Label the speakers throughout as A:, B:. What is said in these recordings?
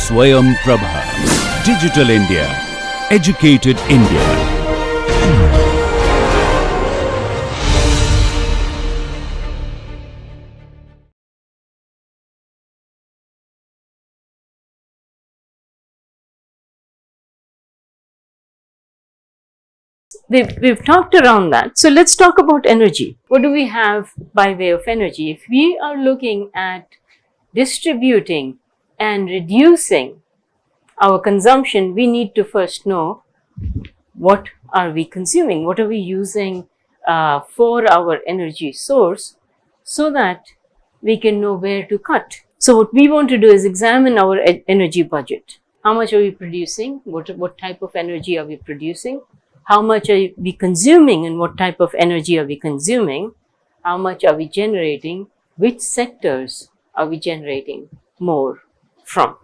A: Swayam Prabha. Digital India. Educated India.
B: We've talked around that. So let's talk about energy. What do we have by way of energy? If we are looking at distributing and reducing our consumption, we need to first know what are we consuming, what are we using for our energy source, so that we can know where to cut. So what we want to do is examine our energy budget. How much are we producing? What type of energy are we producing? How much are we consuming and what type of energy are we consuming? How much are we generating? Which sectors are we generating more from?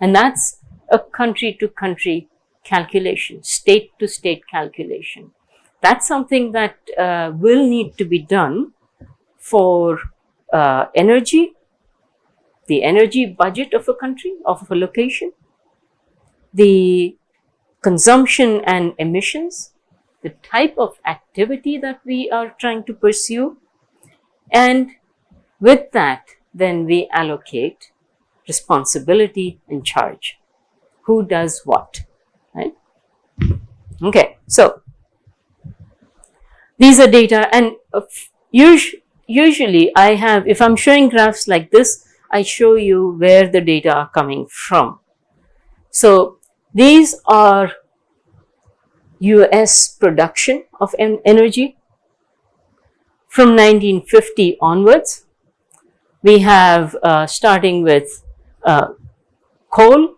B: And that's a country to country calculation, state to state calculation. That's something that will need to be done for energy, the energy budget of a country, of a location, the consumption and emissions, the type of activity that we are trying to pursue, and with that, then we allocate responsibility and charge. Who does what, right? Okay, so these are data, and usually I have, if I'm showing graphs like this, I show you where the data are coming from. So these are US production of energy from 1950 onwards. We have starting with coal,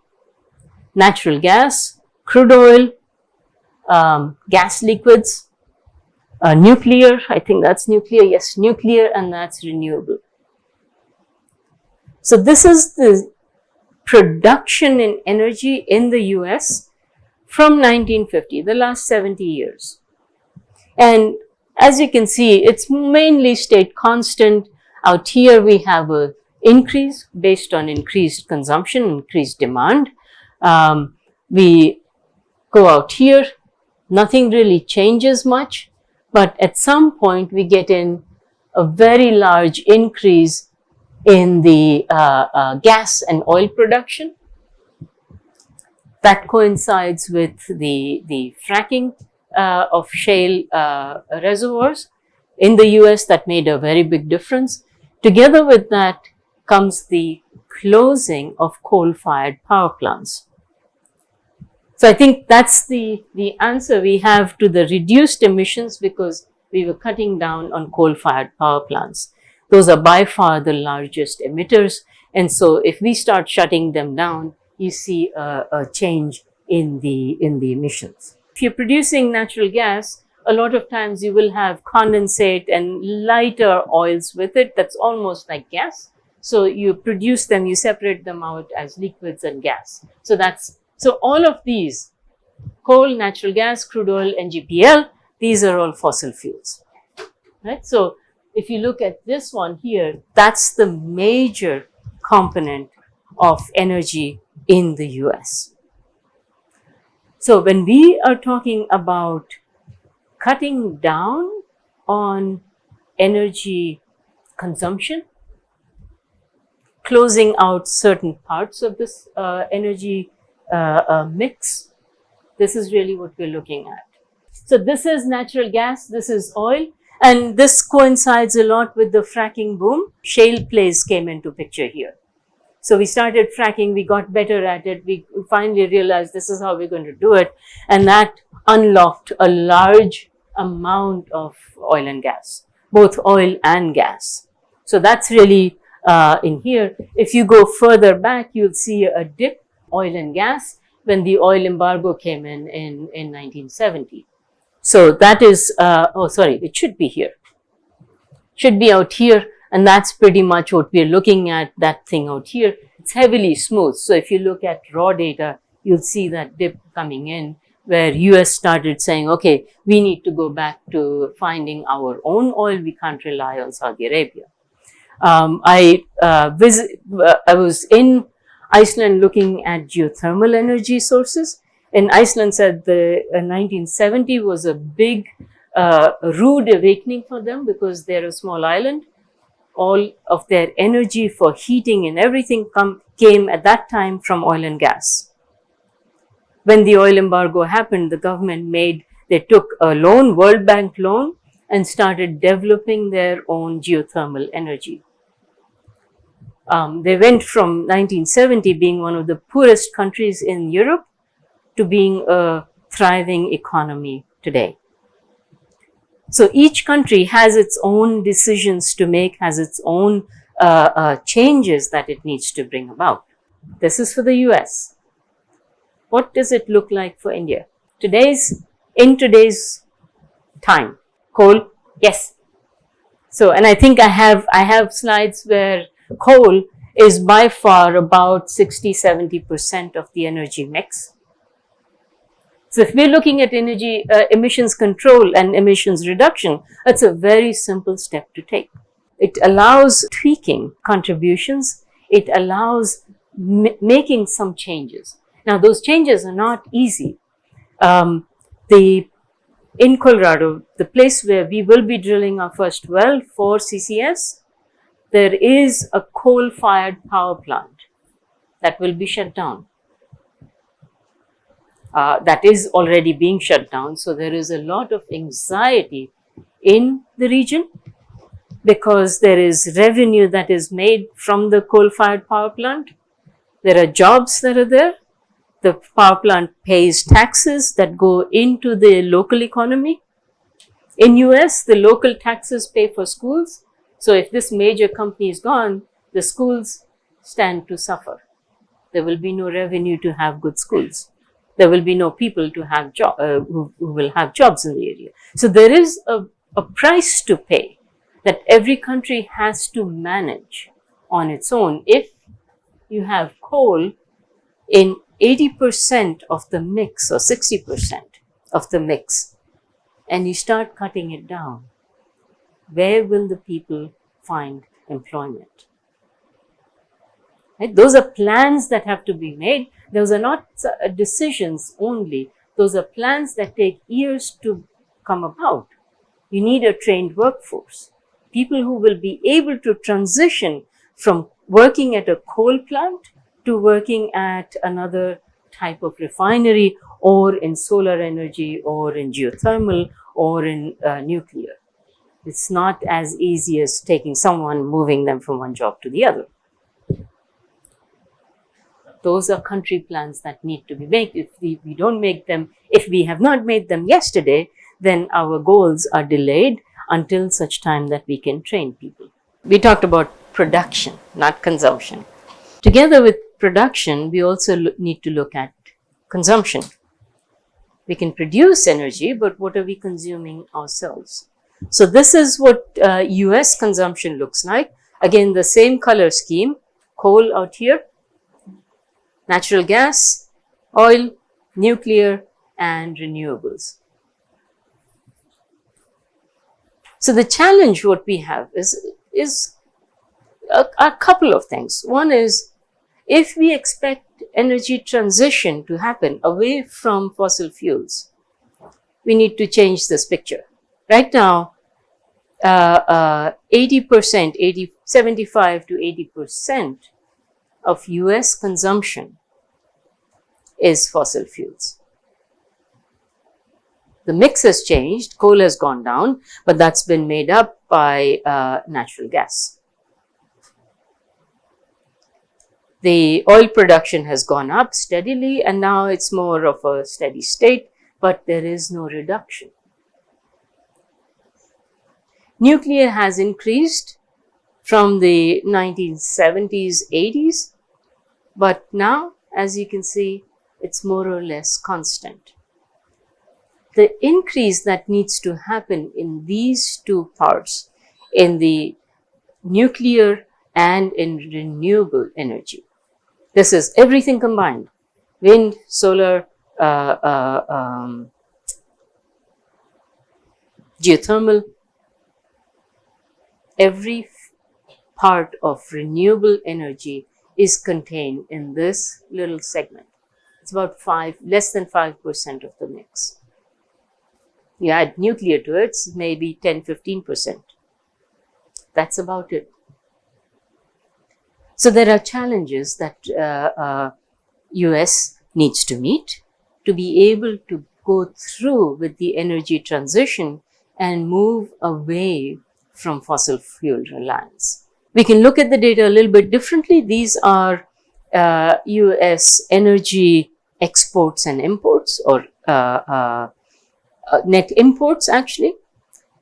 B: natural gas, crude oil, gas liquids, nuclear, I think that's nuclear, yes, nuclear, and that's renewable. So this is the production in energy in the US from 1950, the last 70 years. And as you can see, it's mainly stayed constant. Out here we have an increase based on increased consumption, increased demand. We go out here, nothing really changes much, but at some point we get in a very large increase in the gas and oil production. That coincides with the fracking of shale reservoirs in the US. That made a very big difference. Together with that comes the closing of coal-fired power plants. So I think that's the answer we have to the reduced emissions, because we were cutting down on coal-fired power plants. Those are by far the largest emitters, and so if we start shutting them down, you see a change in the emissions. If you're producing natural gas, a lot of times you will have condensate and lighter oils with it. That's almost like gas. So you produce them, you separate them out as liquids and gas. So all of these, coal, natural gas, crude oil, NGPL, these are all fossil fuels, right? So if you look at this one here, that's the major component of energy in the US. So when we are talking about cutting down on energy consumption, closing out certain parts of this energy mix, this is really what we're looking at. So this is natural gas, this is oil, and this coincides a lot with the fracking boom. Shale plays came into picture here. So we started fracking, we got better at it, we finally realized this is how we're going to do it, and that unlocked a large amount of oil and gas, both oil and gas. So that's really in here. If you go further back, you'll see a dip, oil and gas, when the oil embargo came in 1970. So that is, oh sorry, it should be here. Should be out here, and that's pretty much what we're looking at, that thing out here. It's heavily smooth. So if you look at raw data, you'll see that dip coming in, where US started saying, okay, we need to go back to finding our own oil. We can't rely on Saudi Arabia. I was in Iceland looking at geothermal energy sources. In Iceland said the 1970 was a big rude awakening for them because they're a small island. All of their energy for heating and everything came at that time from oil and gas. When the oil embargo happened, the government they took a loan, World Bank loan, and started developing their own geothermal energy. They went from 1970 being one of the poorest countries in Europe to being a thriving economy today. So each country has its own decisions to make, has its own changes that it needs to bring about. This is for the US. What does it look like for India? In today's time, coal, yes. So, and I think I have slides where coal is by far about 60-70% of the energy mix. So if we're looking at energy emissions control and emissions reduction, that's a very simple step to take. It allows tweaking contributions. It allows making some changes. Now, those changes are not easy. In Colorado, the place where we will be drilling our first well for CCS, there is a coal-fired power plant that will be shut down. That is already being shut down. So there is a lot of anxiety in the region because there is revenue that is made from the coal-fired power plant. There are jobs that are there. The power plant pays taxes that go into the local economy. In US, the local taxes pay for schools. So if this major company is gone, the schools stand to suffer. There will be no revenue to have good schools. There will be no people to have who will have jobs in the area. So there is a price to pay that every country has to manage on its own. If you have coal in 80% of the mix or 60% of the mix and you start cutting it down, where will the people find employment? Right? Those are plans that have to be made. Those are not decisions only. Those are plans that take years to come about. You need a trained workforce. People who will be able to transition from working at a coal plant to working at another type of refinery or in solar energy or in geothermal or in nuclear. It's not as easy as taking someone, moving them from one job to the other. Those are country plans that need to be made. If we don't make them, if we have not made them yesterday, then our goals are delayed until such time that we can train people. We talked about production, not consumption. Together with production, we also need to look at consumption. We can produce energy, but what are we consuming ourselves? So this is what US consumption looks like. Again, the same color scheme, coal out here, natural gas, oil, nuclear, and renewables. So the challenge what we have is a couple of things. One is, if we expect energy transition to happen away from fossil fuels, we need to change this picture. Right now, 80%, 75 to 80% of US consumption is fossil fuels. The mix has changed, coal has gone down, but that's been made up by natural gas. The oil production has gone up steadily and now it's more of a steady state, but there is no reduction. Nuclear has increased from the 1970s, 80s, but now, as you can see, it's more or less constant. The increase that needs to happen in these two parts, in the nuclear and in renewable energy. This is everything combined, wind, solar, geothermal. Every part of renewable energy is contained in this little segment. It's about less than 5% of the mix. You add nuclear to it, it's maybe 10-15%. That's about it. So there are challenges that US needs to meet to be able to go through with the energy transition and move away from fossil fuel reliance. We can look at the data a little bit differently. These are US energy exports and imports, or net imports actually.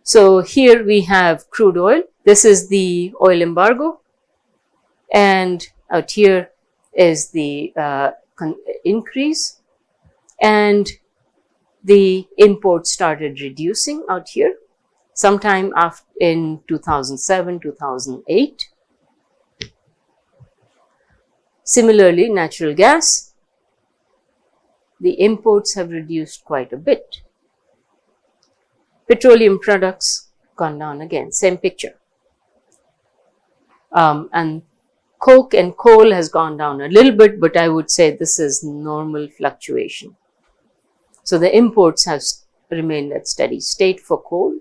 B: So here we have crude oil. This is the oil embargo, and out here is the increase, and the imports started reducing out here sometime after in 2007, 2008. Similarly, natural gas, the imports have reduced quite a bit. Petroleum products gone down again, same picture. And coke and coal has gone down a little bit, but I would say this is normal fluctuation. So the imports have remained at steady state for coal.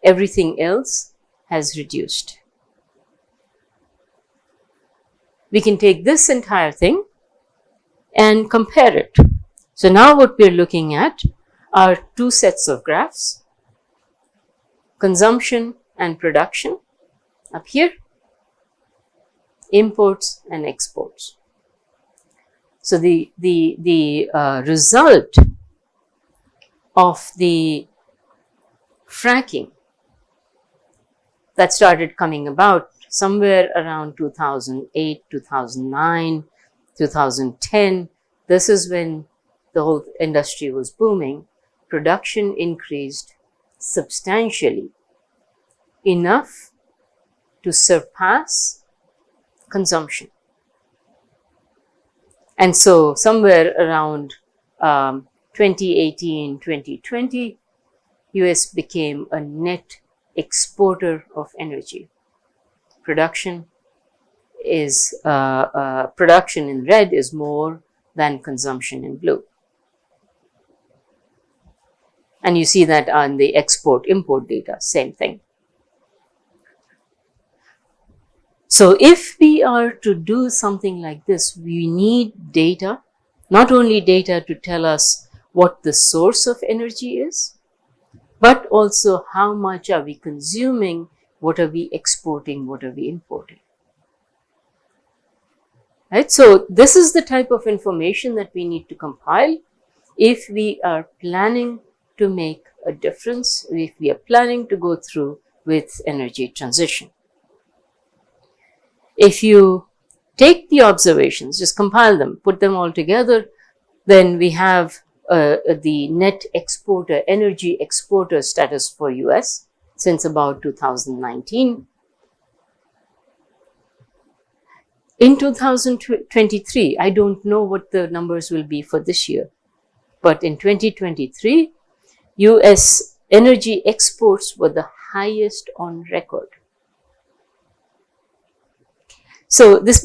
B: Everything else has reduced. We can take this entire thing and compare it. So now what we're looking at are two sets of graphs, consumption and production up here, imports and exports. So the result of the fracking that started coming about somewhere around 2008, 2009, 2010, this is when the whole industry was booming. Production increased substantially, enough to surpass consumption. And so somewhere around 2018, 2020, US became a net exporter of energy. Production is production in red is more than consumption in blue. And you see that on the export-import data, same thing. So if we are to do something like this, we need data, not only data to tell us what the source of energy is, but also how much are we consuming, what are we exporting, what are we importing. Right? So this is the type of information that we need to compile if we are planning to make a difference, if we are planning to go through with energy transition. If you take the observations, just compile them, put them all together, then we have the net exporter, energy exporter status for US since about 2019. In 2023, I don't know what the numbers will be for this year, but in 2023, US energy exports were the highest on record. So this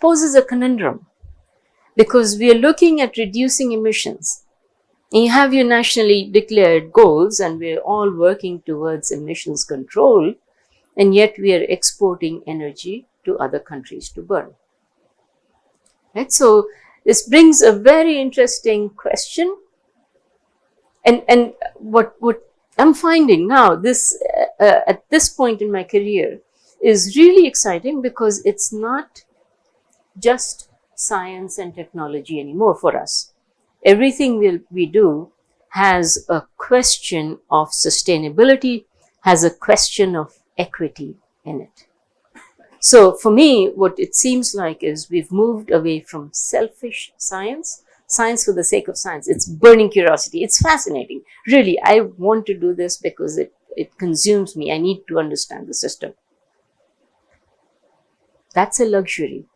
B: poses a conundrum, because we are looking at reducing emissions. And you have your nationally declared goals, and we are all working towards emissions control, and yet we are exporting energy to other countries to burn. Right? So this brings a very interesting question. And what I'm finding now, this at this point in my career, is really exciting, because it's not just science and technology anymore for us. Everything we do has a question of sustainability, has a question of equity in it. So for me, what it seems like is we've moved away from selfish science, science for the sake of science. It's burning curiosity. It's fascinating. Really, I want to do this because it consumes me. I need to understand the system. That's a luxury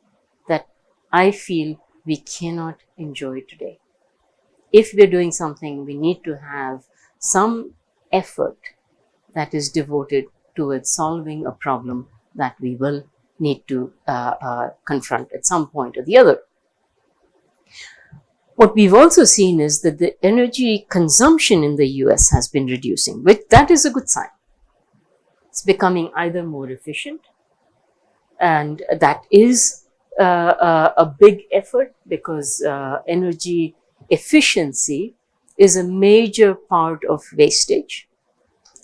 B: that I feel we cannot enjoy today. If we're doing something, we need to have some effort that is devoted towards solving a problem that we will need to confront at some point or the other. What we've also seen is that the energy consumption in the US has been reducing, which that is a good sign. It's becoming either more efficient, and that is a big effort, because energy efficiency is a major part of wastage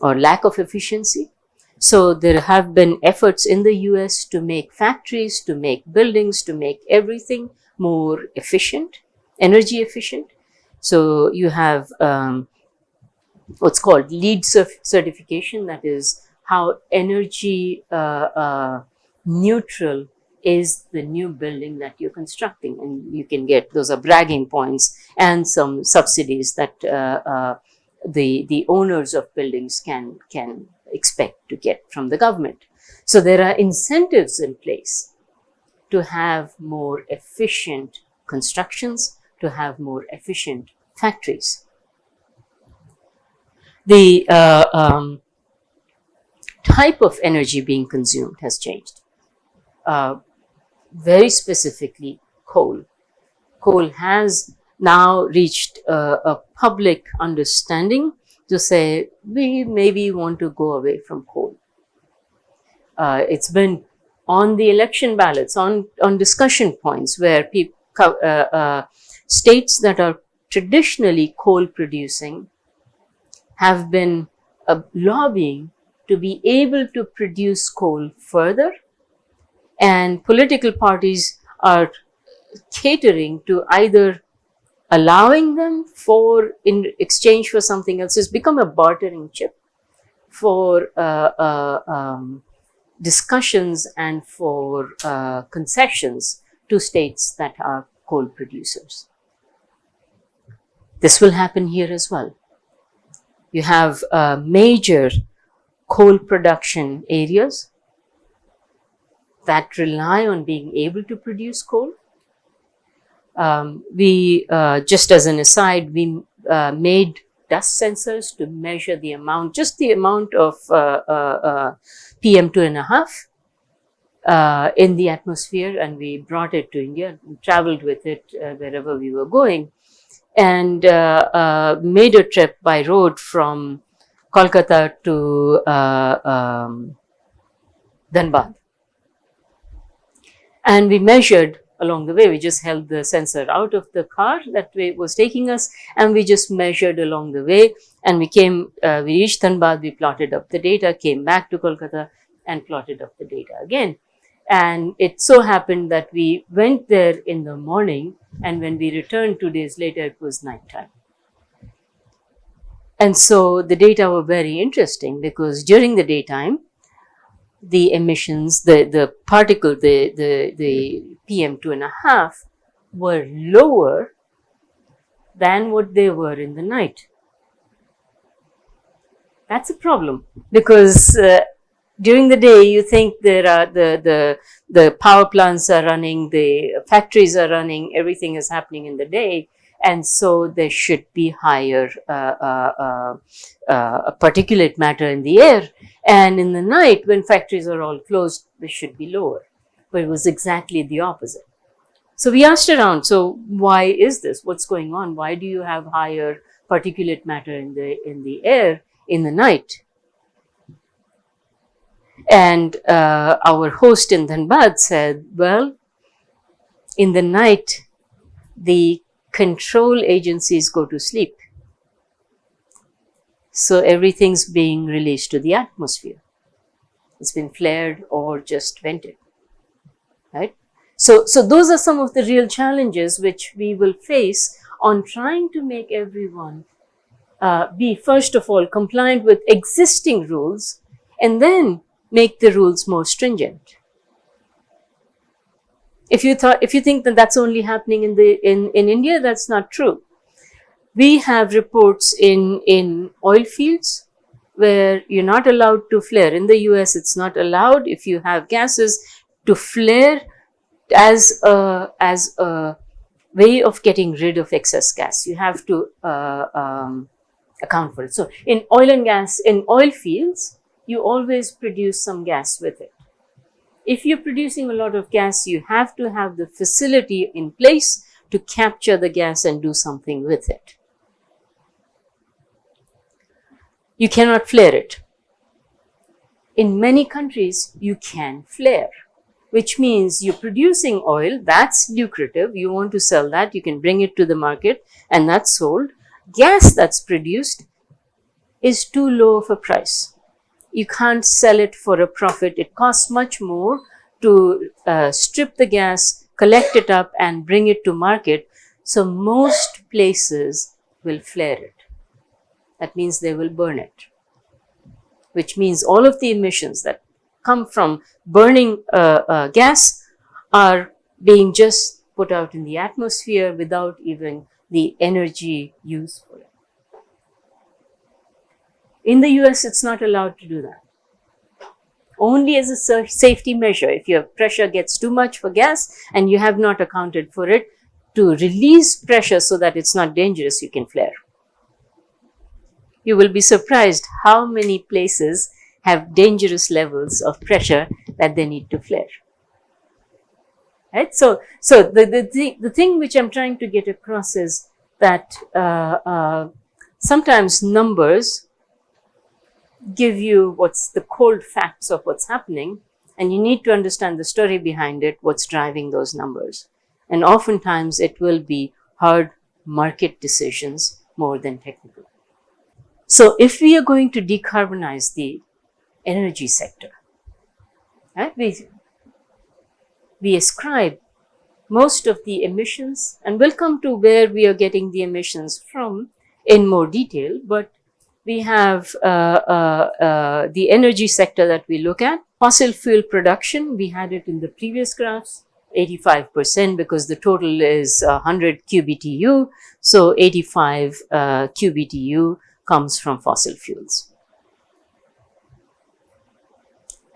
B: or lack of efficiency. So there have been efforts in the US to make factories, to make buildings, to make everything more efficient, energy efficient. So you have what's called LEED certification, that is how energy neutral is the new building that you're constructing, and you can get, those are bragging points and some subsidies that the owners of buildings can expect to get from the government. So there are incentives in place to have more efficient constructions, to have more efficient factories. The type of energy being consumed has changed. Very specifically, coal. Coal has now reached a public understanding to say we maybe want to go away from coal. It's been on the election ballots, on discussion points where states that are traditionally coal producing have been lobbying to be able to produce coal further, and political parties are catering to either allowing them for, in exchange for something else. It's become a bartering chip for discussions and for concessions to states that are coal producers. This will happen here as well. You have major coal production areas that rely on being able to produce coal. We, just as an aside, we made dust sensors to measure the amount, just the amount of PM2.5 in the atmosphere, and we brought it to India and traveled with it wherever we were going, and made a trip by road from Kolkata to Dhanbad. And we measured along the way. We just held the sensor out of the car that was taking us, and we just measured along the way. And we reached Dhanbad, we plotted up the data, came back to Kolkata and plotted up the data again. And it so happened that we went there in the morning, and when we returned 2 days later, it was nighttime. And so the data were very interesting, because during the daytime, the emissions, the particle, the PM2.5 were lower than what they were in the night. That's a problem, because during the day you think there are the power plants are running, the factories are running, everything is happening in the day, and so there should be higher particulate matter in the air. And in the night, when factories are all closed, they should be lower. But it was exactly the opposite. So we asked around, so why is this? What's going on? Why do you have higher particulate matter in the air in the night? And our host in Dhanbad said, well, in the night, the control agencies go to sleep. So everything's being released to the atmosphere. It's been flared or just vented, right? So those are some of the real challenges which we will face on trying to make everyone be, first of all, compliant with existing rules, and then make the rules more stringent. If you think that that's only happening in India, that's not true. We have reports in oil fields where you're not allowed to flare. In the US, it's not allowed, if you have gases, to flare as a way of getting rid of excess gas. You have to account for it. So in oil and gas, in oil fields, you always produce some gas with it. If you're producing a lot of gas, you have to have the facility in place to capture the gas and do something with it. You cannot flare it. In many countries, you can flare, which means you're producing oil, that's lucrative, you want to sell that, you can bring it to the market and that's sold. Gas that's produced is too low of a price. You can't sell it for a profit. It costs much more to strip the gas, collect it up and bring it to market. So most places will flare it. That means they will burn it, which means all of the emissions that come from burning gas are being just put out in the atmosphere without even the energy used for it. In the US, it's not allowed to do that. Only as a safety measure, if your pressure gets too much for gas and you have not accounted for it, to release pressure so that it's not dangerous, you can flare. You will be surprised how many places have dangerous levels of pressure that they need to flare. Right? So the thing which I'm trying to get across is that sometimes numbers give you what's the cold facts of what's happening, and you need to understand the story behind it, what's driving those numbers. And oftentimes it will be hard market decisions more than technical. So if we are going to decarbonize the energy sector, right, we ascribe most of the emissions, and we'll come to where we are getting the emissions from in more detail, but we have the energy sector that we look at. Fossil fuel production, we had it in the previous graphs, 85% because the total is 100 QBTU. So 85 QBTU comes from fossil fuels.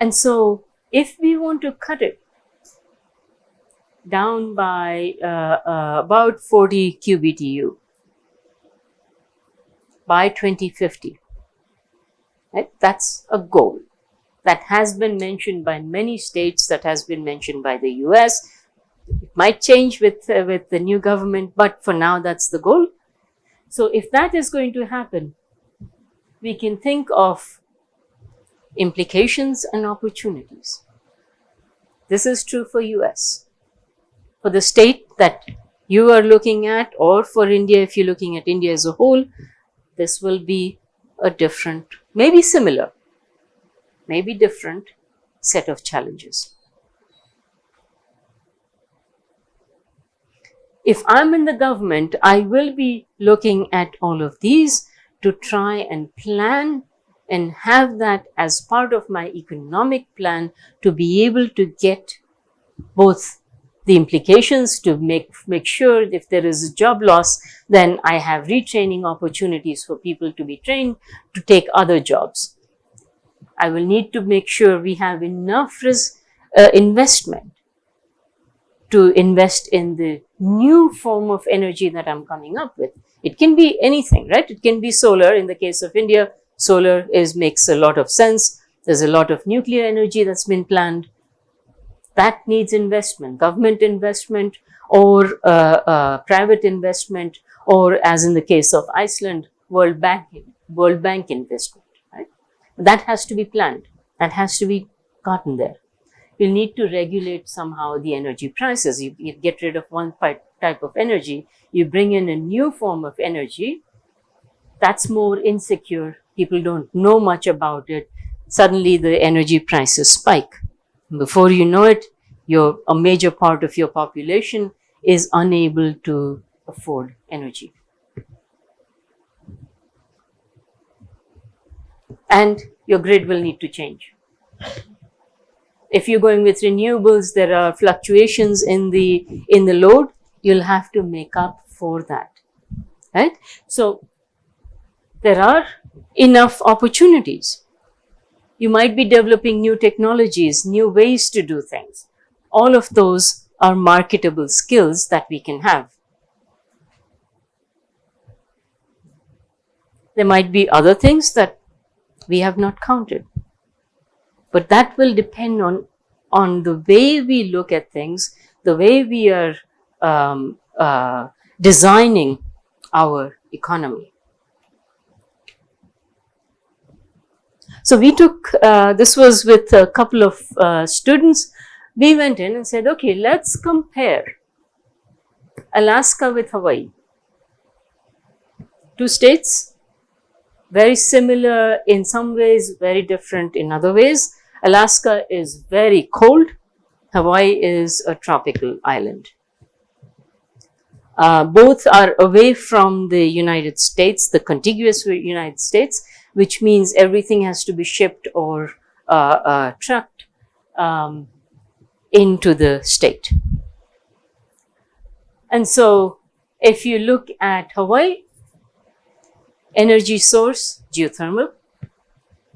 B: And so if we want to cut it down by about 40 QBTU by 2050, right? That's a goal that has been mentioned by many states, that has been mentioned by the US. It might change with the new government, but for now that's the goal. So if that is going to happen, we can think of implications and opportunities. This is true for US. For the state that you are looking at, or for India, if you're looking at India as a whole, this will be a different, maybe similar, maybe different set of challenges. If I'm in the government, I will be looking at all of these to try and plan and have that as part of my economic plan to be able to get both the implications, to make sure if there is a job loss, then I have retraining opportunities for people to be trained to take other jobs. I will need to make sure we have enough investment to invest in the new form of energy that I'm coming up with. It can be anything, right? It can be solar. In the case of India, solar makes a lot of sense. There's a lot of nuclear energy that's been planned. That needs investment, government investment, or private investment, or as in the case of Iceland, World Bank investment, right? That has to be planned. That has to be gotten there. You'll need to regulate somehow the energy prices. You get rid of one type of energy, you bring in a new form of energy that's more insecure. People don't know much about it. Suddenly the energy prices spike. Before you know it, a major part of your population is unable to afford energy. And your grid will need to change. If you're going with renewables, there are fluctuations in the load. You'll have to make up for that, right? So there are enough opportunities. You might be developing new technologies, new ways to do things. All of those are marketable skills that we can have. There might be other things that we have not counted, but that will depend on on the way we look at things, the way we are designing our economy. So we took, this was with a couple of students, we went in and said, okay, let's compare Alaska with Hawaii. Two states, very similar in some ways, very different in other ways. Alaska is very cold. Hawaii is a tropical island. Both are away from the United States, the contiguous United States, which means everything has to be shipped or trucked into the state. And so if you look at Hawaii, energy source, geothermal.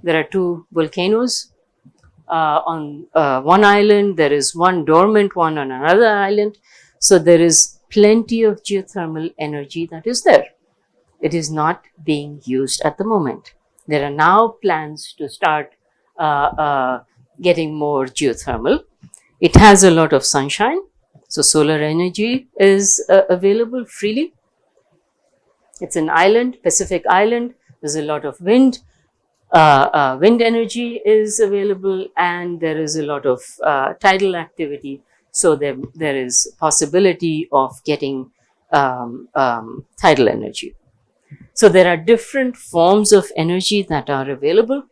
B: There are two volcanoes on one island. There is one dormant one on another island. So there is plenty of geothermal energy that is there. It is not being used at the moment. There are now plans to start getting more geothermal. It has a lot of sunshine. So solar energy is available freely. It's an island, Pacific island. There's a lot of wind. Wind energy is available, and there is a lot of tidal activity. So there is possibility of getting tidal energy. So there are different forms of energy that are available.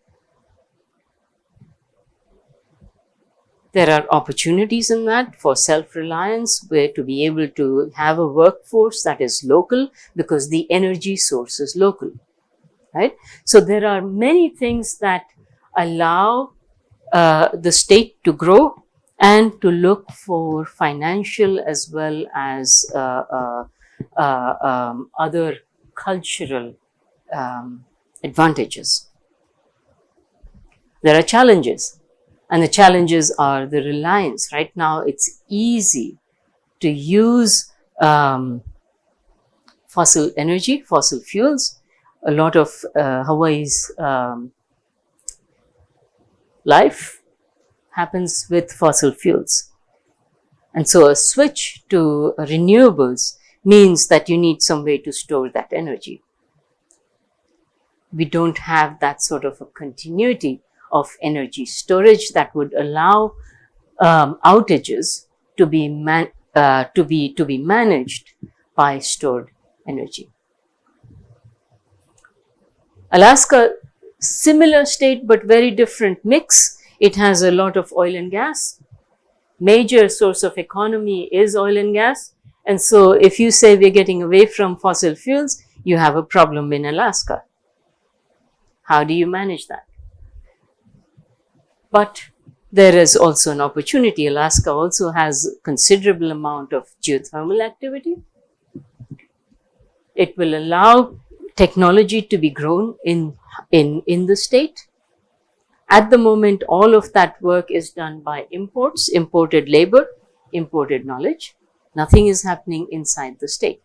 B: There are opportunities in that for self-reliance, where to be able to have a workforce that is local because the energy source is local, right? So there are many things that allow the state to grow and to look for financial as well as other cultural advantages. There are challenges. And the challenges are the reliance. Right now, it's easy to use fossil energy, fossil fuels. A lot of Hawaii's life happens with fossil fuels. And so a switch to renewables means that you need some way to store that energy. We don't have that sort of a continuity of energy storage that would allow outages to be managed by stored energy. Alaska, similar state but very different mix. It has a lot of oil and gas. Major source of economy is oil and gas. And so if you say we're getting away from fossil fuels, you have a problem in Alaska. How do you manage that? But there is also an opportunity. Alaska also has a considerable amount of geothermal activity. It will allow technology to be grown in the state. At the moment, all of that work is done by imports, imported labor, imported knowledge. Nothing is happening inside the state,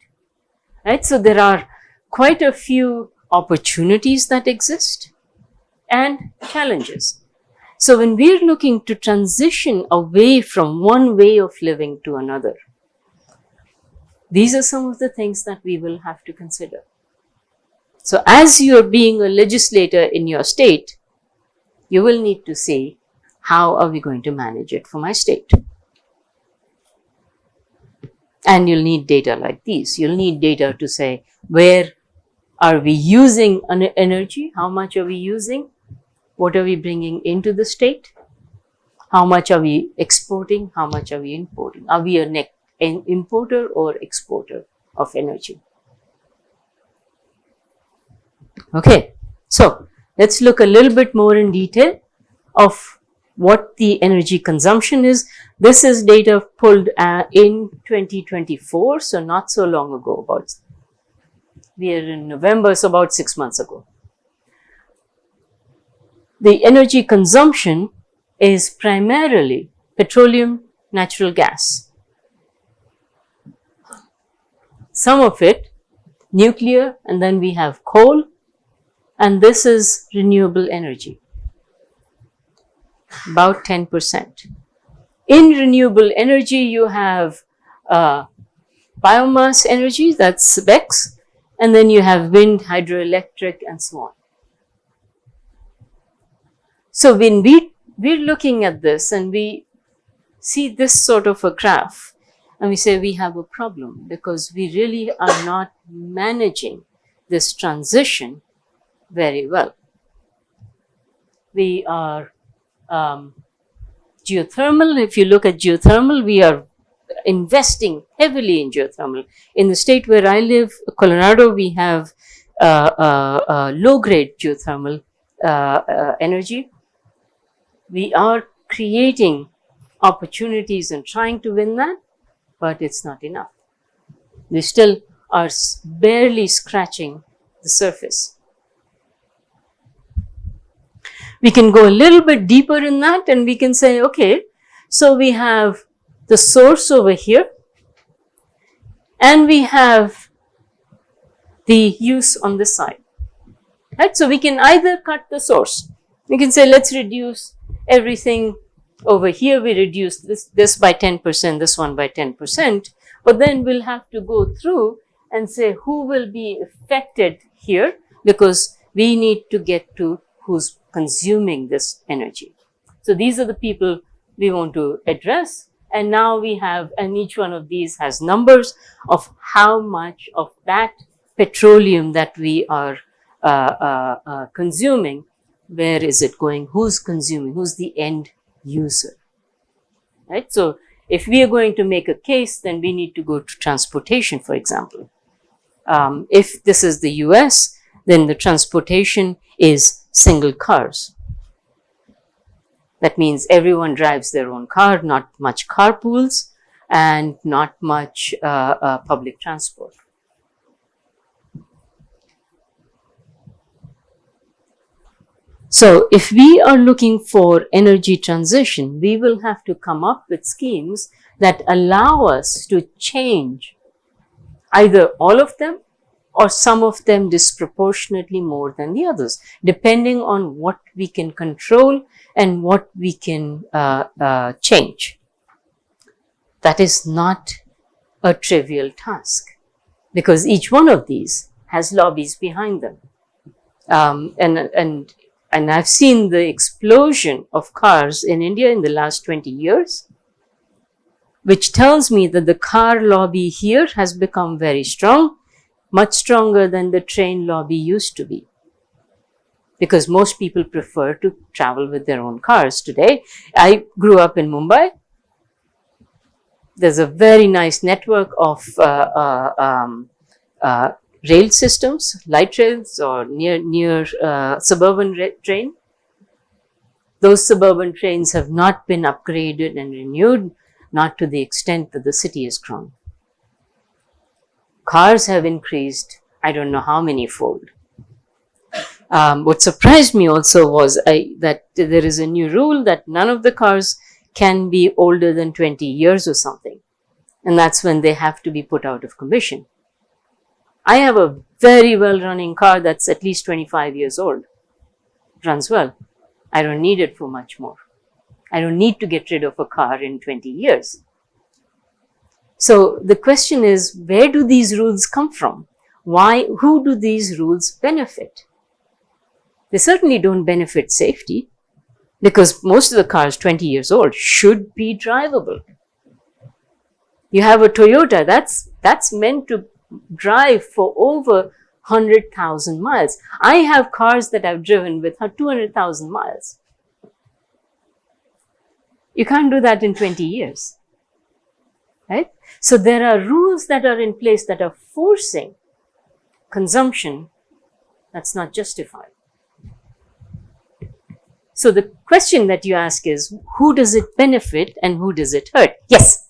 B: right? So there are quite a few opportunities that exist and challenges. So when we're looking to transition away from one way of living to another, these are some of the things that we will have to consider. So as you're being a legislator in your state, you will need to say, how are we going to manage it for my state? And you'll need data like these. You'll need data to say, where are we using energy? How much are we using? What are we bringing into the state? How much are we exporting? How much are we importing? Are we an importer or exporter of energy? Okay, so let's look a little bit more in detail of what the energy consumption is. This is data pulled in 2024, so not so long ago. We are in November, so about 6 months ago. The energy consumption is primarily petroleum, natural gas. Some of it nuclear, and then we have coal, and this is renewable energy, about 10%. In renewable energy, you have biomass energy, that's BECCS, and then you have wind, hydroelectric, and so on. So when we're looking at this and we see this sort of a graph, and we say we have a problem because we really are not managing this transition very well. We are geothermal. If you look at geothermal, we are investing heavily in geothermal. In the state where I live, Colorado, we have low-grade geothermal energy. We are creating opportunities and trying to win that, but it's not enough. We still are barely scratching the surface. We can go a little bit deeper in that and we can say, okay, so we have the source over here and we have the use on this side, right? So we can either cut the source. We can say, let's reduce everything over here. We reduce this by 10%, this one by 10%, but then we'll have to go through and say who will be affected here, because we need to get to who's consuming this energy. So these are the people we want to address. And now we have, and each one of these has numbers of how much of that petroleum that we are consuming, where is it going, who's consuming, who's the end user, right? So if we are going to make a case, then we need to go to transportation, for example. If this is the US, then the transportation is single cars. That means everyone drives their own car, not much carpools, and not much public transport. So if we are looking for energy transition, we will have to come up with schemes that allow us to change either all of them or some of them disproportionately more than the others, depending on what we can control and what we can change. That is not a trivial task, because each one of these has lobbies behind them. And I've seen the explosion of cars in India in the last 20 years, which tells me that the car lobby here has become very strong, much stronger than the train lobby used to be, because most people prefer to travel with their own cars today. I grew up in Mumbai. There's a very nice network of rail systems, light rails or near suburban train. Those suburban trains have not been upgraded and renewed, not to the extent that the city has grown. Cars have increased, I don't know how many fold. What surprised me also was that there is a new rule that none of the cars can be older than 20 years or something. And that's when they have to be put out of commission. I have a very well running car that's at least 25 years old. Runs well. I don't need it for much more. I don't need to get rid of a car in 20 years. So the question is, where do these rules come from? Why? Who do these rules benefit? They certainly don't benefit safety, because most of the cars 20 years old should be drivable. You have a Toyota that's meant to drive for over 100,000 miles. I have cars that I've driven with 200,000 miles. You can't do that in 20 years, right? So there are rules that are in place that are forcing consumption that's not justified. So the question that you ask is, who does it benefit and who does it hurt? Yes.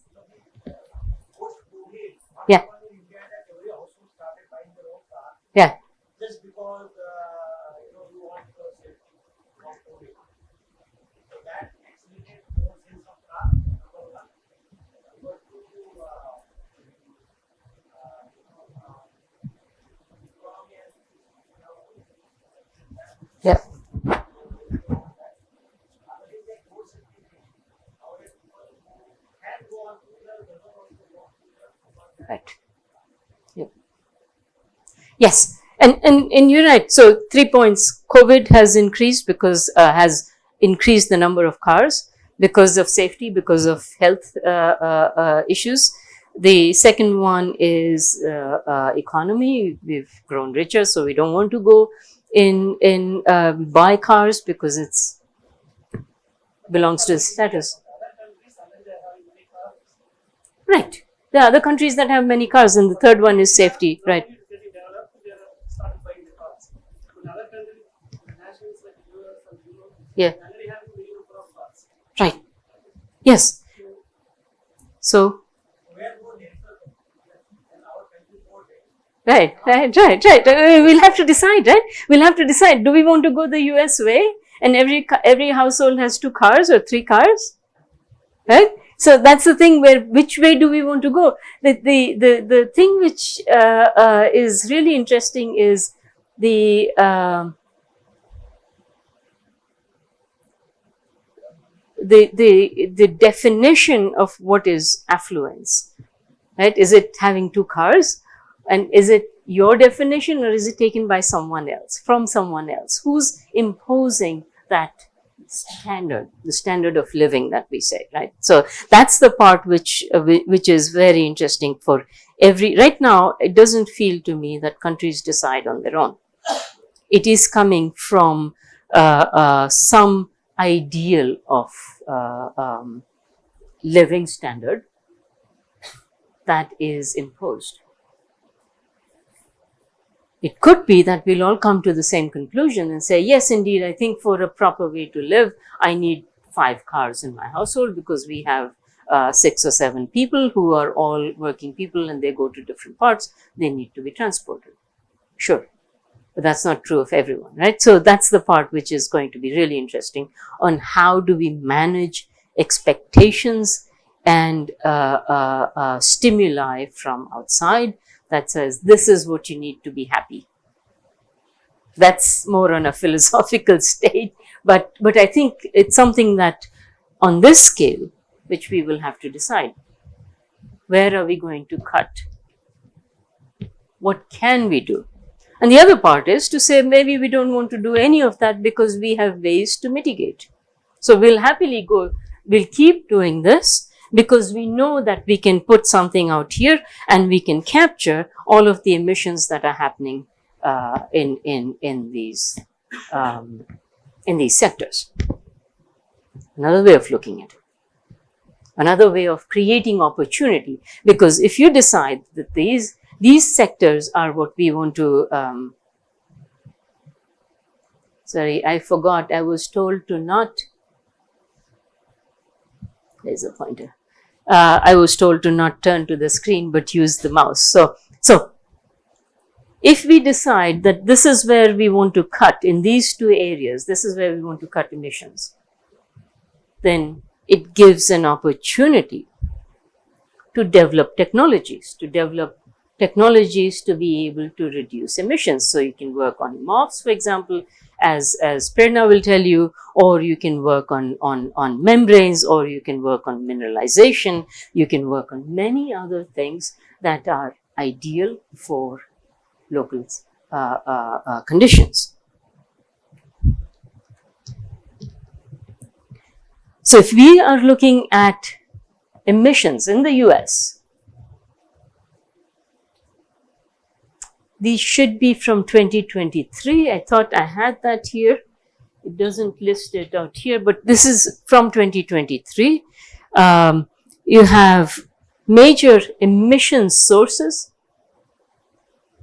B: Yeah. Yeah.
C: Just because you want to save from COVID. So that accelerated more sales of car, number one. Number two,
B: Yeah. Right. Yep. Yes. And you're right. So 3 points. COVID has increased because has increased the number of cars because of safety, because of health issues. The second one is economy. We've grown richer, so we don't want to go in buy cars because it's belongs to status. Right. There are other countries that have many cars, and the third one is safety. Right. Yeah. Right. Yes. So. Right. We'll have to decide, right? We'll have to decide. Do we want to go the US way, and every household has 2 cars or 3 cars, right? So that's the thing. Where which way do we want to go? The thing which is really interesting is the definition of what is affluence, right? Is it having 2 cars, and is it your definition, or is it taken by someone else, from someone else? Who's imposing that standard, the standard of living that we say, right? So that's the part which is very interesting for every. Right now, it doesn't feel to me that countries decide on their own. It is coming from some ideal of living standard that is imposed. It could be that we'll all come to the same conclusion and say, yes, indeed, I think for a proper way to live, I need 5 cars in my household because we have 6 or 7 people who are all working people and they go to different parts. They need to be transported. Sure. But that's not true of everyone, right? So that's the part which is going to be really interesting on how do we manage expectations and stimuli from outside that says, this is what you need to be happy. That's more on a philosophical state, but I think it's something that on this scale, which we will have to decide. Where are we going to cut? What can we do? And the other part is to say, maybe we don't want to do any of that because we have ways to mitigate. So we'll happily go, we'll keep doing this because we know that we can put something out here and we can capture all of the emissions that are happening in these sectors. Another way of looking at it. Another way of creating opportunity, because if you decide that these sectors are what we want to, sorry, I forgot, I was told to not, there's a pointer. I was told to not turn to the screen but use the mouse. So if we decide that this is where we want to cut in these 2 areas, this is where we want to cut emissions, then it gives an opportunity to develop technologies, to be able to reduce emissions. So you can work on MOFs, for example, as Prerna will tell you, or you can work on membranes, or you can work on mineralization, you can work on many other things that are ideal for local conditions. So if we are looking at emissions in the US, these should be from 2023. I thought I had that here. It doesn't list it out here, but this is from 2023. You have major emission sources: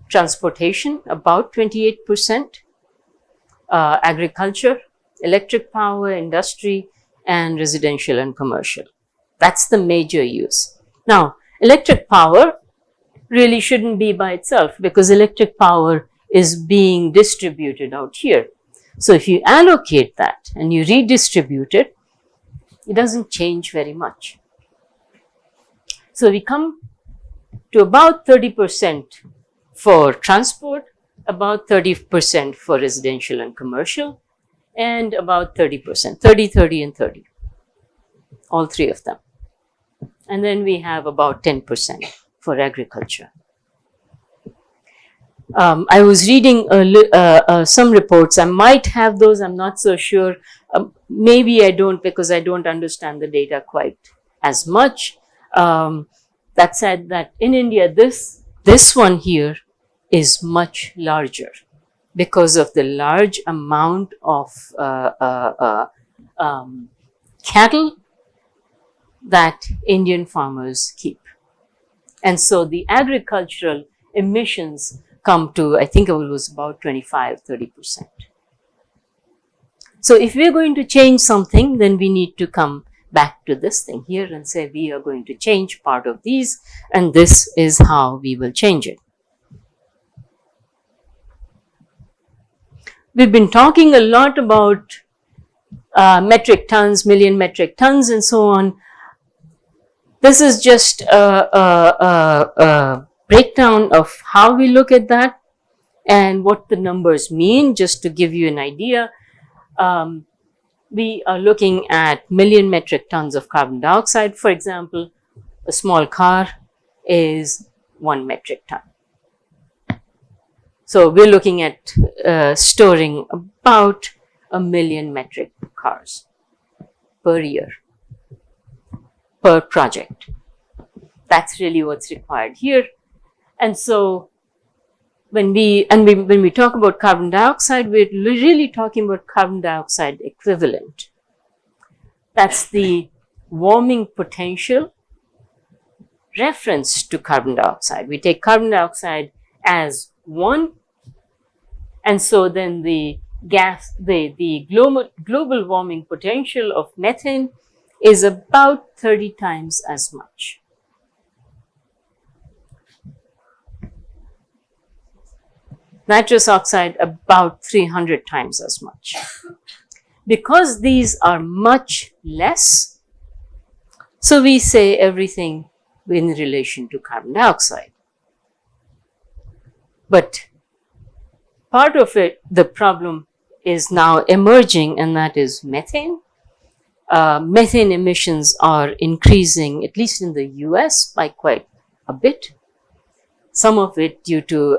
B: transportation, about 28%, agriculture, electric power, industry, and residential and commercial. That's the major use. Now, electric power really shouldn't be by itself because electric power is being distributed out here. So if you allocate that and you redistribute it, it doesn't change very much. So we come to about 30% for transport, about 30% for residential and commercial, and about 30%, 30, 30, and 30, all 3 of them. And then we have about 10% for agriculture. I was reading some reports. I might have those, I'm not so sure. Maybe I don't, because I don't understand the data quite as much. That said that in India, this one here is much larger because of the large amount of cattle that Indian farmers keep. And so the agricultural emissions come to, I think it was about 25-30%. So if we're going to change something, then we need to come back to this thing here and say we are going to change part of these, and this is how we will change it. We've been talking a lot about metric tons, million metric tons, and so on. This is just a breakdown of how we look at that and what the numbers mean, just to give you an idea. We are looking at million metric tons of carbon dioxide. For example, a small car is 1 metric ton. So we're looking at storing about 1 million metric cars per year, per project. That's really what's required here. And so when we talk about carbon dioxide, we're really talking about carbon dioxide equivalent. That's the warming potential reference to carbon dioxide. We take carbon dioxide as 1, and so then the global warming potential of methane is about 30 times as much. Nitrous oxide about 300 times as much. Because these are much less, so we say everything in relation to carbon dioxide. But part of it, the problem is now emerging, and that is methane. Methane emissions are increasing, at least in the US, by quite a bit. Some of it due to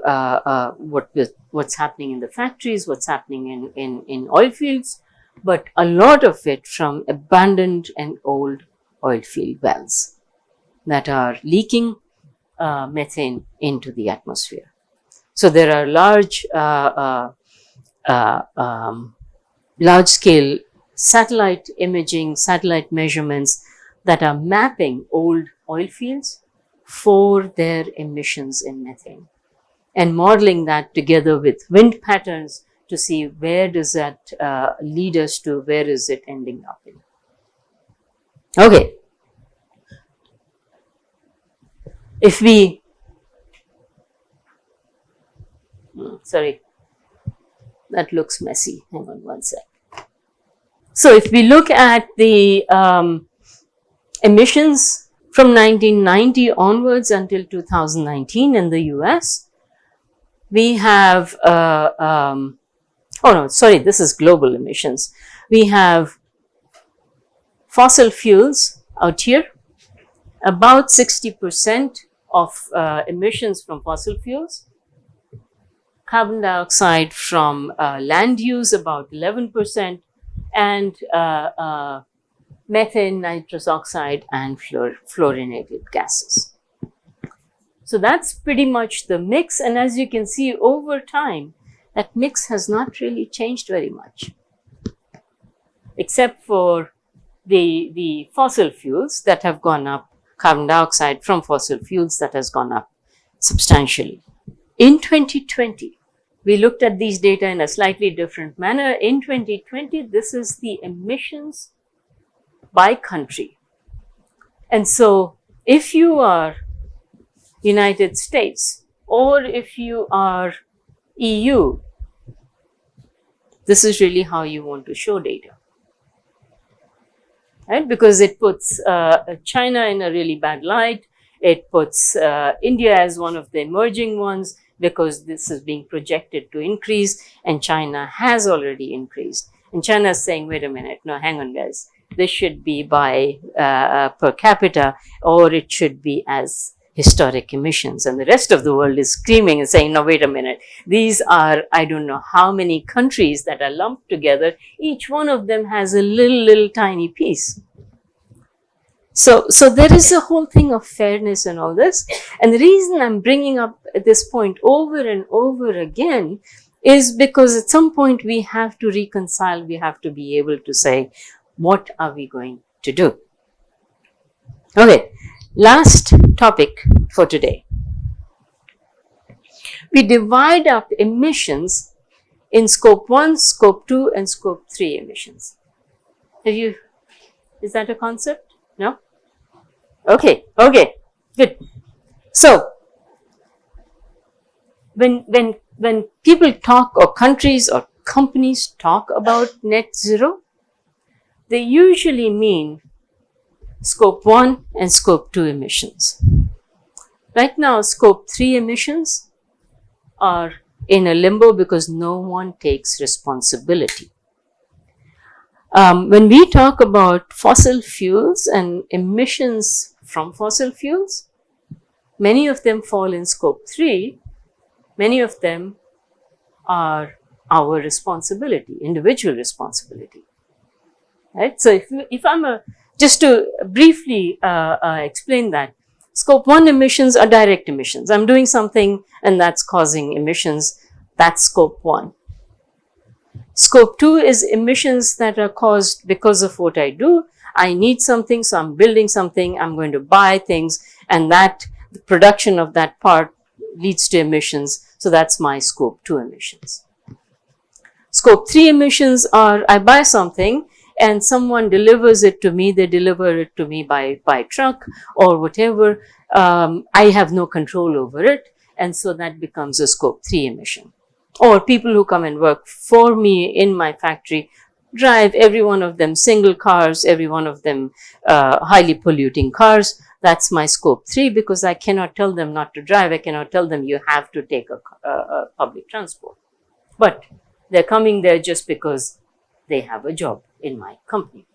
B: what's happening in the factories, what's happening in oil fields, but a lot of it from abandoned and old oil field wells that are leaking methane into the atmosphere. So there are large-scale satellite imaging, satellite measurements that are mapping old oil fields for their emissions in methane, and modeling that together with wind patterns to see where does that lead us to, where is it ending up in. Okay. If we, sorry, that looks messy. Hang on one sec. So if we look at the emissions from 1990 onwards until 2019 in the US, we have, oh no, sorry, this is global emissions. We have fossil fuels out here, about 60% of emissions from fossil fuels, carbon dioxide from land use about 11%, and methane, nitrous oxide, and fluorinated gases. So that's pretty much the mix, and as you can see over time, that mix has not really changed very much, except for the fossil fuels that have gone up, carbon dioxide from fossil fuels that has gone up substantially. In 2020, we looked at these data in a slightly different manner. In 2020, this is the emissions by country. And so if you are United States or if you are EU, this is really how you want to show data, right? Because it puts China in a really bad light. It puts India as one of the emerging ones because this is being projected to increase, and China has already increased. And China is saying, wait a minute, no, hang on guys, this should be by per capita, or it should be as historic emissions. And the rest of the world is screaming and saying, no, wait a minute. These are, I don't know how many countries that are lumped together. Each one of them has a little tiny piece. So there is a whole thing of fairness and all this. And the reason I'm bringing up this point over and over again is because at some point we have to reconcile, we have to be able to say, what are we going to do? Okay, last topic for today. We divide up emissions in scope 1, scope 2 and scope 3 emissions. Is that a concept? No? Okay, good. So, when people talk, or countries or companies talk about net zero, they usually mean scope 1 and scope 2 emissions. Right now, scope 3 emissions are in a limbo because no one takes responsibility. When we talk about fossil fuels and emissions from fossil fuels, many of them fall in scope 3, many of them are our responsibility, individual responsibility. Right? So if I'm just to briefly explain that, scope 1 emissions are direct emissions. I'm doing something and that's causing emissions. That's scope 1. Scope 2 is emissions that are caused because of what I do. I need something, so I'm building something, I'm going to buy things, and that the production of that part leads to emissions. So that's my scope 2 emissions. Scope 3 emissions are, I buy something and someone delivers it to me, they deliver it to me by truck or whatever. I have no control over it, and so that becomes a scope 3 emission. Or people who come and work for me in my factory drive, every one of them single cars, every one of them highly polluting cars. That's my scope 3, because I cannot tell them not to drive. I cannot tell them you have to take a public transport. But they're coming there just because they have a job in my company.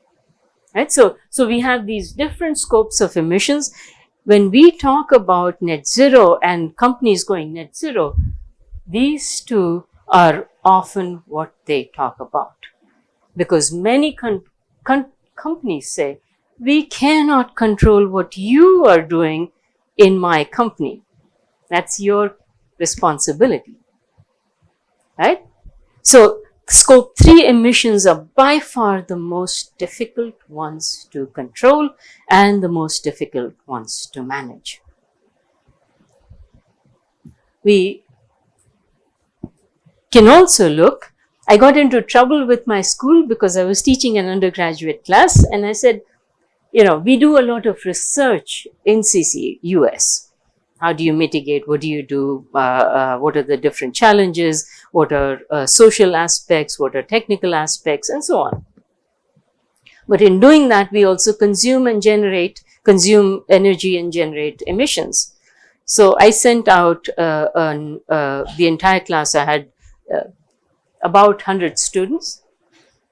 B: Right? So we have these different scopes of emissions. When we talk about net zero and companies going net zero, these two are often what they talk about, because many companies say, we cannot control what you are doing in my company. That's your responsibility, right? So scope 3 emissions are by far the most difficult ones to control and the most difficult ones to manage. We can also look, I got into trouble with my school because I was teaching an undergraduate class, and I said, we do a lot of research in CCUS. How do you mitigate? What do you do? What are the different challenges? What are social aspects? What are technical aspects? And so on. But in doing that, we also consume energy and generate emissions. So I sent out the entire class. I had about 100 students.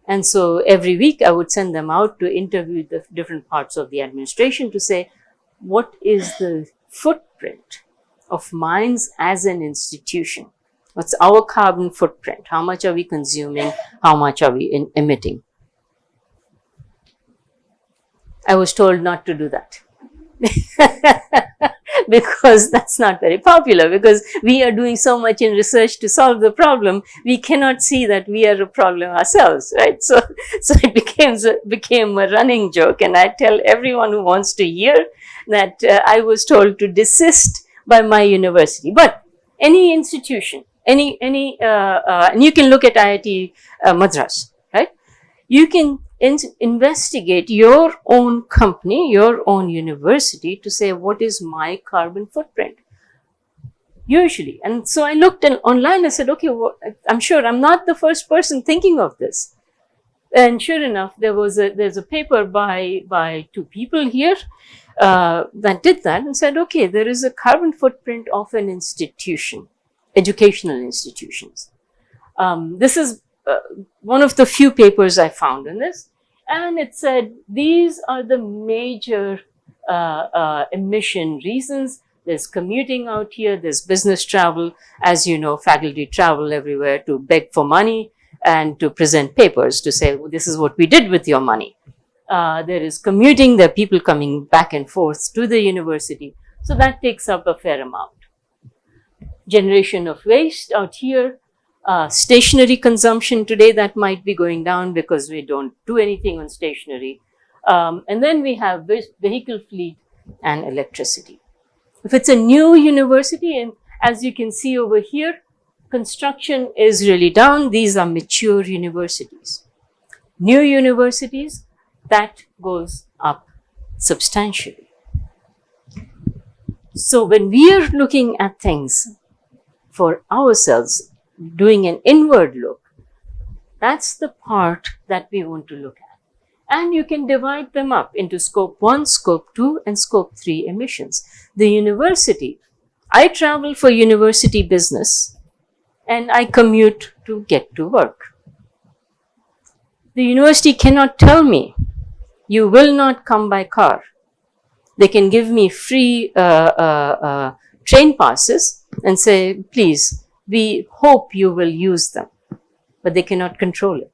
B: And so every week I would send them out to interview the different parts of the administration to say, what is the footprint of mines as an institution? What's our carbon footprint? How much are we consuming? How much are we emitting? I was told not to do that. Because that's not very popular, because we are doing so much in research to solve the problem, we cannot see that we are a problem ourselves, right? So it became a running joke, and I tell everyone who wants to hear that I was told to desist by my university. But any institution, and you can look at IIT Madras, right? You can investigate your own company, your own university, to say, what is my carbon footprint? Usually. And so I looked online, I said, okay, well, I'm sure I'm not the first person thinking of this. And sure enough, there's a paper by two people here that did that and said, okay, there is a carbon footprint of an institution, educational institutions. This is one of the few papers I found in this. And it said these are the major emission reasons. There's commuting out here, there's business travel, as you know, faculty travel everywhere to beg for money and to present papers to say, well, this is what we did with your money. There is commuting, there are people coming back and forth to the university. So that takes up a fair amount. Generation of waste out here, stationary consumption today, that might be going down because we don't do anything on stationery. And then we have vehicle fleet and electricity. If it's a new university, and as you can see over here, construction is really down. These are mature universities. New universities, that goes up substantially. So when we are looking at things for ourselves, doing an inward look, that's the part that we want to look at. And you can divide them up into scope 1, scope 2, and scope 3 emissions. The university, I travel for university business and I commute to get to work. The university cannot tell me, you will not come by car. They can give me free train passes and say, please, we hope you will use them, but they cannot control it.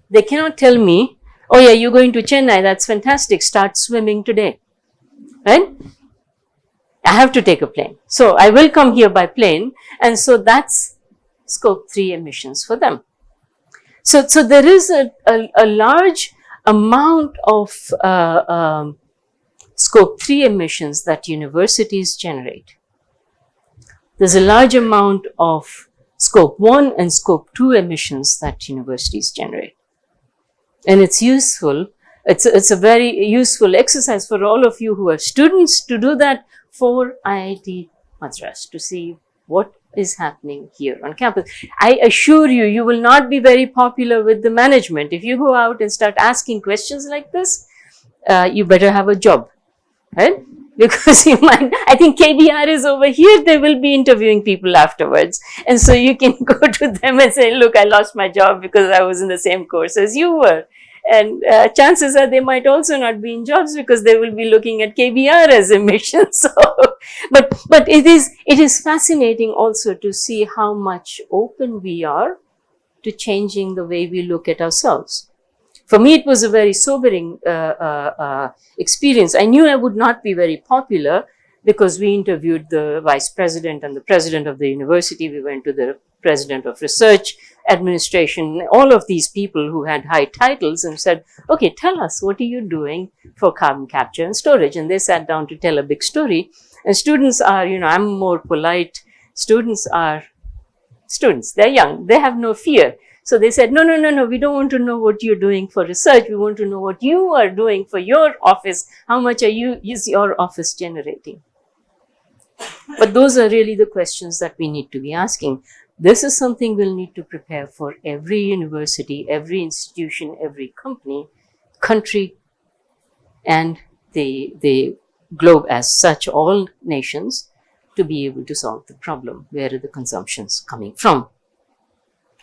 B: They cannot tell me, oh yeah, you're going to Chennai, that's fantastic, start swimming today, right? I have to take a plane. So I will come here by plane, and so that's scope 3 emissions for them. So there is a large amount of scope 3 emissions that universities generate. There's a large amount of scope 1 and scope 2 emissions that universities generate. And it's useful, it's a very useful exercise for all of you who are students to do that for IIT Madras, to see what is happening here on campus. I assure you, you will not be very popular with the management. If you go out and start asking questions like this, you better have a job, right? Because you might, I think KBR is over here, they will be interviewing people afterwards. And so you can go to them and say, look, I lost my job because I was in the same course as you were. And chances are they might also not be in jobs because they will be looking at KBR as emissions. So, but it is fascinating also to see how much open we are to changing the way we look at ourselves. For me, it was a very sobering experience. I knew I would not be very popular because we interviewed the vice president and the president of the university. We went to the president of research administration, all of these people who had high titles, and said, okay, tell us, what are you doing for carbon capture and storage? And they sat down to tell a big story. And students are, you know, I'm more polite. Students are students. They're young. They have no fear. So they said, no, we don't want to know what you're doing for research. We want to know what you are doing for your office. How much is your office generating? But those are really the questions that we need to be asking. This is something we'll need to prepare for every university, every institution, every company, country, and the globe as such, all nations, to be able to solve the problem. Where are the consumptions coming from?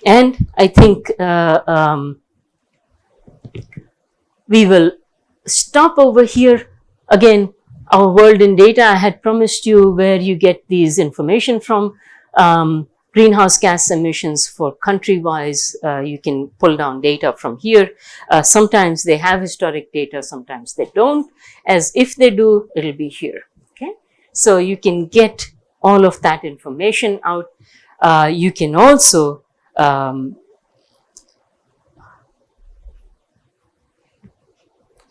B: And I think we will stop over here. Again, our world in data, I had promised you where you get these information from. Greenhouse gas emissions for country-wise, you can pull down data from here. Sometimes they have historic data, sometimes they don't. As if they do, it'll be here, okay? So you can get all of that information out. You can also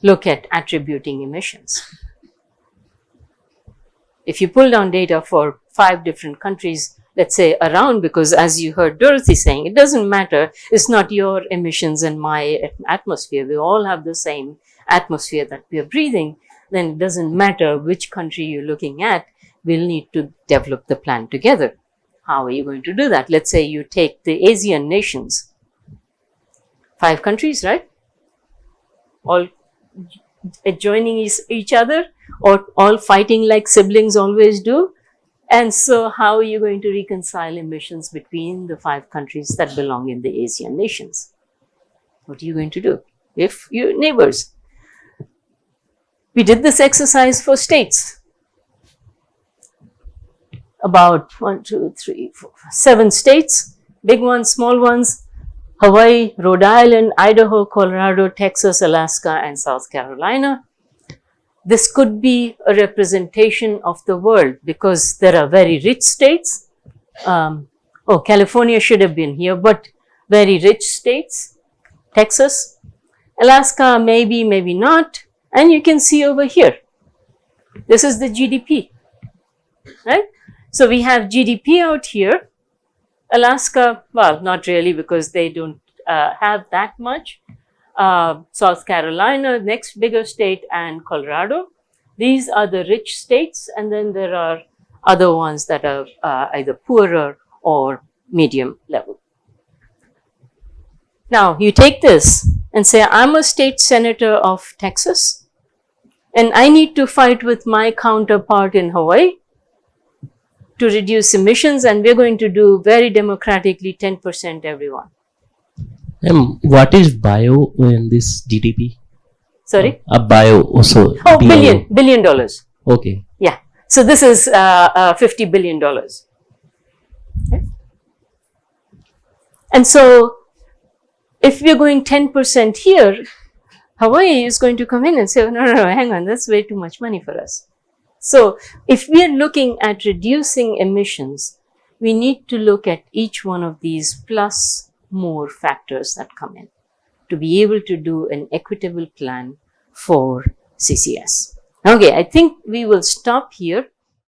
B: look at attributing emissions. If you pull down data for 5 different countries, let's say around, because as you heard Dorothy saying, it doesn't matter, it's not your emissions and my atmosphere, we all have the same atmosphere that we are breathing, then it doesn't matter which country you're looking at, we'll need to develop the plan together. How are you going to do that? Let's say you take the ASEAN nations, 5 countries, right? All joining each other, or all fighting like siblings always do. And so how are you going to reconcile emissions between the 5 countries that belong in the ASEAN nations? What are you going to do if your neighbors? We did this exercise for states. About 7 states, big ones, small ones, Hawaii, Rhode Island, Idaho, Colorado, Texas, Alaska, and South Carolina. This could be a representation of the world because there are very rich states. California should have been here, but very rich states, Texas, Alaska, maybe, maybe not. And you can see over here, this is the GDP, right? So we have GDP out here. Alaska, well, not really because they don't have that much. South Carolina, next bigger state, and Colorado. These are the rich states, and then there are other ones that are either poorer or medium level. Now, you take this and say, I'm a state senator of Texas, and I need to fight with my counterpart in Hawaii to reduce emissions, and we're going to do very democratically 10% everyone.
D: What is bio in this GDP?
B: Sorry?
D: A bio also.
B: Oh,
D: BIO.
B: billion dollars.
D: Okay.
B: Yeah. So this is $50 billion. Okay. And so if we're going 10% here, Hawaii is going to come in and say, no, hang on, that's way too much money for us. So if we are looking at reducing emissions, we need to look at each one of these plus more factors that come in to be able to do an equitable plan for CCS. Okay, I think we will stop here.